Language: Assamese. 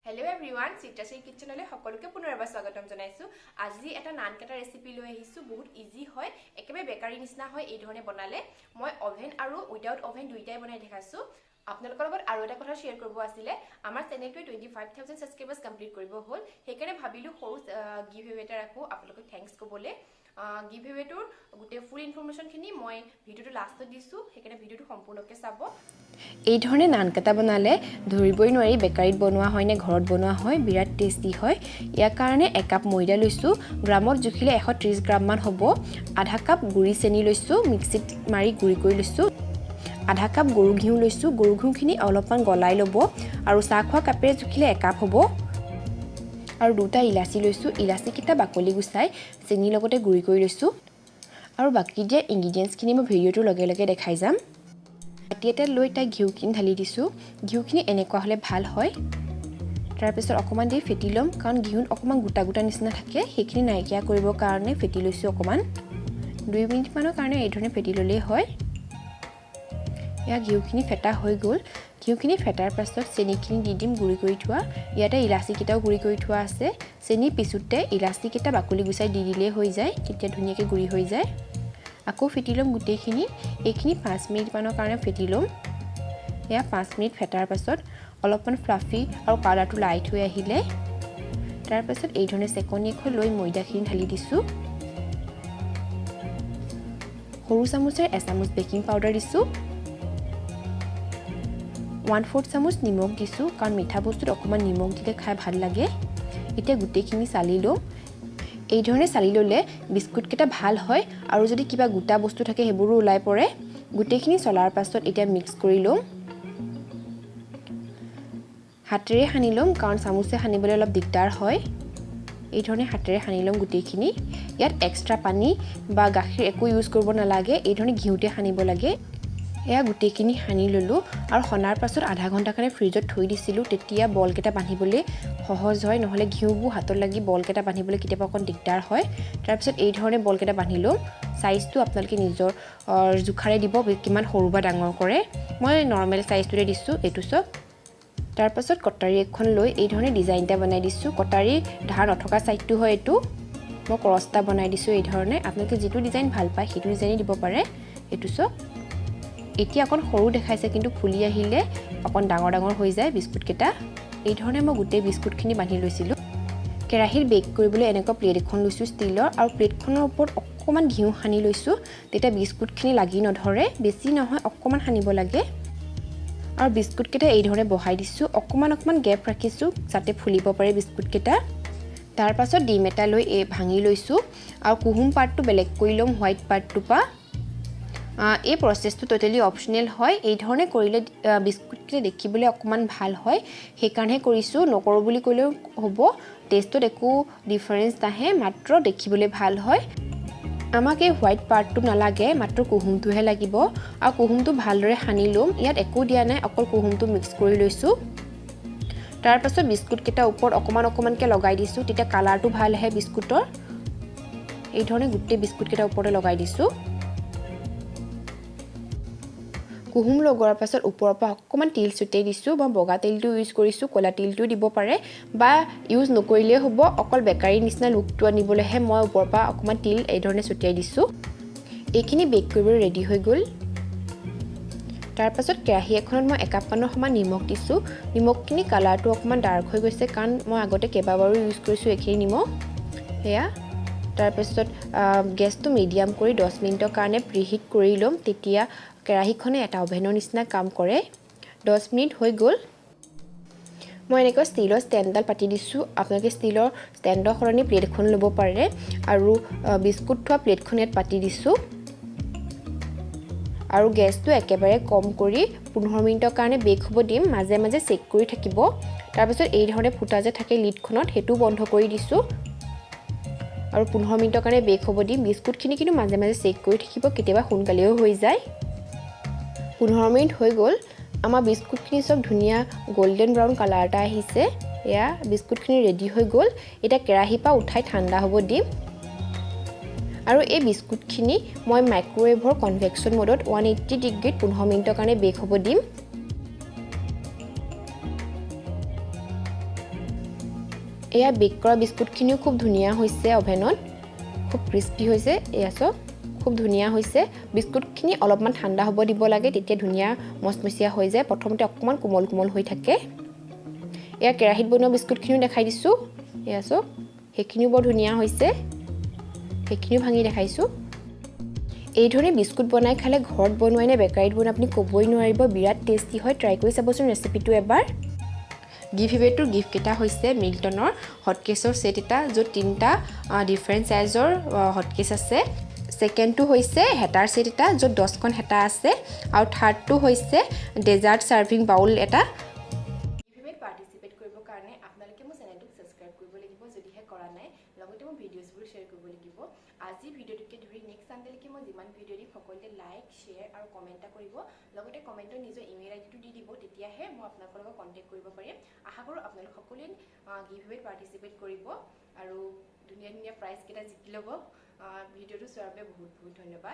Hello everyone, Chitrashree kitchenole সকলোকে পুনৰবাৰ স্বাগতম জনাইছো। আজি এটা নানকাটা ৰেচিপি লৈ আহিছো, বহুত ইজি হয়, একেবাৰে বেকাৰী নিচিনা হয় এই ধৰণে বনালে। মই ওভেন আৰু উইদাউট ওভেন দুইটাই বনাই দেখাইছো। আপোনালোকৰ লগত আৰু এটা কথা শেয়াৰ কৰিব আছিল, আমাৰ চেনেলটো 25000 সাবস্ক্ৰাইবাৰ্স কমপ্লিট কৰিব হ'ল। হেকাৰণে ভাবিলো সৰু গিভএৱে এটা ৰাখো আপোনালোকক থ্যাঙ্কস কবলে। গিভএৱেটোৰ গুটে ফুল ইনফৰমেশনখিনি মই ভিডিওটো লাষ্টত দিছো, হেকাৰণে ভিডিওটো সম্পূৰ্ণকৈ চাব। এই ধৰণে নানকাটা বনালে ধৰিবই নোৱাৰি বেকাৰীত বনোৱা হয় নে ঘৰত বনোৱা হয়, বিৰাট টেস্টি হয়। ইয়াৰ কাৰণে 1 কাপ ময়দা লৈছো, গ্ৰামত জুখিলে 130 গ্ৰাম মান হ'ব। আধা কাপ গুড়ি চেনি লৈছো, মিক্সিত মাৰি গুড়ি কৰি লৈছো। আধা কাপ গৰু ঘিউ লৈছো, গৰু ঘিউখিনি অলপমান গলাই ল'ব আৰু চাহ খোৱা কাপেৰে জুখিলে 1 কাপ হ'ব। আৰু দুটা ইলাচি লৈছো, ইলাচি কিটা বাকলি গুচাই চেনি লগতে গুড়ি কৰি লৈছো। আৰু বাকি যে ইনগ্ৰেডিয়েন্টছখিনি মই ভিডিওটো লগে লগে দেখাই যাম। বাটিতে লৈ তাই ঘিউখিনি ঢালি দিছো, ঘিউখিনি এনেকুৱা হলে ভাল হয়। তাৰ পিছত অকমান দেৰি ফেটি লম, কাৰণ ঘিউত অকমান গোটা গোটা নিচিনা থাকে, সেইখিনি নাইকিয়া কৰিবৰ কাৰণে ফেটি লৈছো অকমান। 2 মিনিট মানৰ কাৰণে এই ধৰণে ফেটি ললেই হয়। ইয়া ঘিউখিনি ফেটা হৈ গ'ল। ঘিউখিনি ফেটাৰ পাছত চেনিখিনি দি দিম গুড়ি কৰি থোৱা। ইয়াতে ইলাচি কিটাও গুড়ি কৰি থোৱা আছে। চেনি পিছুতে ইলাচি কিটা বাকলি গুচাই দি দিলেই হৈ যায়, তেতিয়া ধুনীয়াকৈ গুড়ি হৈ যায়। আকৌ ফেটি লম গুটেইখিনি, এইখিনি 5 মিনিট মানৰ কাৰণে ফেটি লম। ইয়া 5 মিনিট ফেটাৰ পাছত অলপমান ফ্লাফি আৰু কালাৰটো লাইট হৈ আহিলে, তাৰ পাছত এই ধৰণে চেকনি এখন লৈ ময়দাখিনি ঢালি দিছো। সৰু চামুচেৰে 1 চামুচ বেকিং পাউডাৰ দিছো। 1/4 চামুচ নিমখ দিছো, কাৰণ মিঠা বস্তুত অকমান নিমখ দিলে খাই ভাল লাগে। এতিয়া গুটেইখিনি চালি লম। এই ধৰণে চালি ললে বিস্কুট কেটা ভাল হয়, আৰু যদি কিবা গোটা বস্তু থাকে হেবোৰো ওলাই পৰে। গুটেইখিনি চলাৰ পাছত এতিয়া মিক্স কৰি লম। হাতেৰে সানি লম, কাৰণ চামুচে সানিবলৈ অলপ দিগদাৰ হয়। এই ধৰণে হাতেৰে সানি লম গুটেইখিনি। ইয়াত এক্সট্ৰা পানী বা গাখীৰ একো ইউজ কৰিব নালাগে, এই ধৰণে ঘিউতে সানিব লাগে। এয়া গুটেইখিনি সানি ললো, আৰু সনাৰ পাছত আধা ঘণ্টা কাৰণে ফ্ৰিজত থৈ দিছিলো, তেতিয়া বল কেটা বান্ধিবলৈ সহজ হয়, নহলে ঘিউবোৰ হাতত লাগি বল কেটা বান্ধিবলৈ কেতিয়াবা অকণ দিগদাৰ হয়। তাৰ পিছত এই ধৰণে বল কেটা বান্ধি লম। সাইজটো আপোনালোকে নিজৰ জুখাৰে দিব, কিমান সৰু বা ডাঙৰ কৰে। মই নৰ্মেল সাইজটোৰে দিছো এইটো সব। তাৰ পাছত কটাৰী এখন লৈ এই ধৰণে ডিজাইন এটা বনাই দিছো। কটাৰী ধাৰ নথকা সাইডটো হয় এইটো। মই ক্ৰসটা বনাই দিছো এই ধৰণে। আপোনালোকে যেটো ডিজাইন ভাল পায় সেইটো ডিজাইন দিব পাৰে। এইটো সব এতিয়া অকণ সৰু দেখাইছে, কিন্তু ফুলি আহিলে অকণ ডাঙৰ ডাঙৰ হৈ যায় বিস্কুট কেটা। এই ধৰণে মই গোটেই বিস্কুটখিনি বান্ধি লৈছিলো। কেৰাহীত বেক কৰিবলৈ এনেকুৱা প্লেট এখন লৈছো ষ্টিলৰ, আৰু প্লেটখনৰ ওপৰত অকমান ঘিউ সানি লৈছো, তেতিয়া বিস্কুটখিনি লাগি নধৰে। বেছি নহয়, অকমান সানিব লাগে। আৰু বিস্কুট কেটা এই ধৰণে বহাই দিছো, অকমান গেপ ৰাখিছো যাতে ফুলিব পাৰে বিস্কুট কেটা। তাৰ পাছত ডিম এটা লৈ ভাঙি লৈছো, আৰু কুহুম পাৰ্টটো বেলেগ কৰি লম হোৱাইট পাৰ্টটো পা। এই প্ৰসেসটো টোটালি অপচনেল হয়। এই ধৰণে কৰিলে বিস্কুট কেটা দেখিবলৈ অকমান ভাল হয়, সেইকাৰণে কৰিছো। নকৰো বুলি কলেও হ'ব, টেষ্টত একো ডিফাৰেন্স নাহে, মাত্ৰ দেখিবলৈ ভাল হয়। আমাক এই হোৱাইট পাৰ্টটো নালাগে, মাত্ৰ কুহুমটোহে লাগিব। আৰু কুহুমটো ভালদৰে সানি লম। ইয়াত একো দিয়া নাই, অকল কুহুমটো মিক্স কৰি লৈছো। তাৰ পাছত বিস্কুট কেটা ওপৰত অকমানকে লগাই দিছো, তেতিয়া কালাৰটো ভাল আহে বিস্কুটৰ। এই ধৰণে গোটেই বিস্কুট কেটা ওপৰতে লগাই দিছো। কুহুম লগোৱাৰ পাছত ওপৰৰ পৰা অকমান তিল ছটিয়াই দিছো। মই বগা তিলটো ইউজ কৰিছো, কলা তিলটো দিব পাৰে, বা ইউজ নকৰিলে হ'ব। অকল বেকাৰী নিচিনা লুকটো আনিবলৈহে মই ওপৰৰ পৰা অকমান তিল এই ধৰণে ছটিয়াই দিছো। এইখিনি বেক কৰিবলৈ ৰেডি হৈ গ'ল। তাৰ পাছত কেৰাহী এখনত মই 1 কাপ মানৰ সমান নিমখ দিছো। নিমখখিনি কালাৰটো অকমান ডাৰ্ক হৈ গৈছে, কাৰণ মই আগতে কেইবাবাৰো ইউজ কৰিছো এইখিনি নিমখ। হেয়া তাৰ পাছত গেছটো মিডিয়াম কৰি 10 মিনিটৰ কাৰণে প্ৰিহিট কৰি লম, তেতিয়া কেৰাহীখনে এটা ওভেনৰ নিচিনা কাম কৰে। 10 মিনিট হৈ গ'ল। মই এনেকৈ ষ্টিলৰ ষ্টেণ্ডডাল পাতি দিছো। আপোনালোকে ষ্টিলৰ ষ্টেণ্ডৰ সলনি প্লেট এখন ল'ব পাৰে, আৰু বিস্কুট থোৱা প্লেটখন ইয়াত পাতি দিছো। আৰু গেছটো একেবাৰে কম কৰি 15 মিনিটৰ কাৰণে বেক হ'ব দিম, মাজে মাজে চেক কৰি থাকিব। তাৰ পাছত এই ধৰণে ফুটা যে থাকে লিডখনত, সেইটো বন্ধ কৰি দিছো, আৰু 15 মিনিটৰ কাৰণে বেক হ'ব দিম। বিস্কুটখিনি কিন্তু মাজে মাজে চেক কৰি থাকিব, কেতিয়াবা সোনকালেও হৈ যায়। 15 মিনিট হৈ গ'ল। আমাৰ বিস্কুটখিনি সব ধুনীয়া গোল্ডেন ব্ৰাউন কালাৰ এটা আহিছে। এয়া বিস্কুটখিনি ৰেডি হৈ গ'ল। এতিয়া কেৰাহীৰ পৰা উঠাই ঠাণ্ডা হ'ব দিম। আৰু এই বিস্কুটখিনি মই মাইক্ৰৱেভৰ কনভেকচন মোডত 180 ডিগ্ৰীত 15 মিনিটৰ কাৰণে বেক হ'ব দিম। এয়া বেক কৰা বিস্কুটখিনিও খুব ধুনীয়া হৈছে অভেনত খুব ক্ৰিস্পি হৈছে এয়া সব খুব ধুনীয়া হৈছে বিস্কুটখিনি অলপমান ঠাণ্ডা হ'ব দিব লাগে তেতিয়া ধুনীয়া মচমচীয়া হৈ যায় প্ৰথমতে অকমান কোমল কোমল হৈ থাকে এয়া কেৰাহীত বনোৱা বিস্কুটখিনিও দেখাই দিছো এয়া সব হেখিনিও বৰ ধুনীয়া হৈছে হেখিনিও ভাঙি দেখাইছো এই ধৰণে বিস্কুট বনাই খালে ঘৰত বনোৱাই নে বেকাৰীত বনোৱা আপুনি ক'বই নোৱাৰিব বিৰাট টেষ্টি হয় ট্ৰাই কৰি চাবচোন ৰেচিপিটো এবাৰ গিভৱেটোৰ গিফ্ট কেইটা হৈছে মিল্টনৰ হটকেছৰ সেট এটা য'ত তিনিটা ডিফাৰেণ্ট সাইজৰ হটকেছ আছে সেকেন্ডটো হৈছে হেটাৰ সেট এটা য'ত 10খন হেটা আছে আৰু থাৰ্ডটো হৈছে ডেজাৰ্ট সাৰ্ভিং বাউল এটা গিভৱেত পাৰ্টিসিপেট কৰিবৰ কাৰণে আপোনালোকে মোৰ চেনেলটোক সাবস্ক্ৰাইব কৰিব লাগিব যদিহে কৰা নাই লগতে মোৰ ভিডিঅ'ছবোৰ শ্বেয়াৰ কৰিব লাগিব আজি ভিডিঅ'টোকে ধৰি নেক্সট সানডেলৈকে মই যিমান ভিডিঅ' দিম সকলোতে লাইক শ্বেয়াৰ আৰু কমেণ্ট কৰিব লগতে কমেণ্টত নিজৰ ইমেইল আইডিটো দি দিব তেতিয়াহে মই আপোনালোকৰ লগত কণ্টেক্ট কৰিব পাৰিম আশা কৰোঁ আপোনালোক সকলোৱে গিভৱেত পাৰ্টিসিপেট কৰিব আৰু ধুনীয়া ধুনীয়া প্ৰাইজ কেইটা জিকি ল'ব ভিডিঅ'টো চোৱাৰ বাবে বহুত বহুত ধন্যবাদ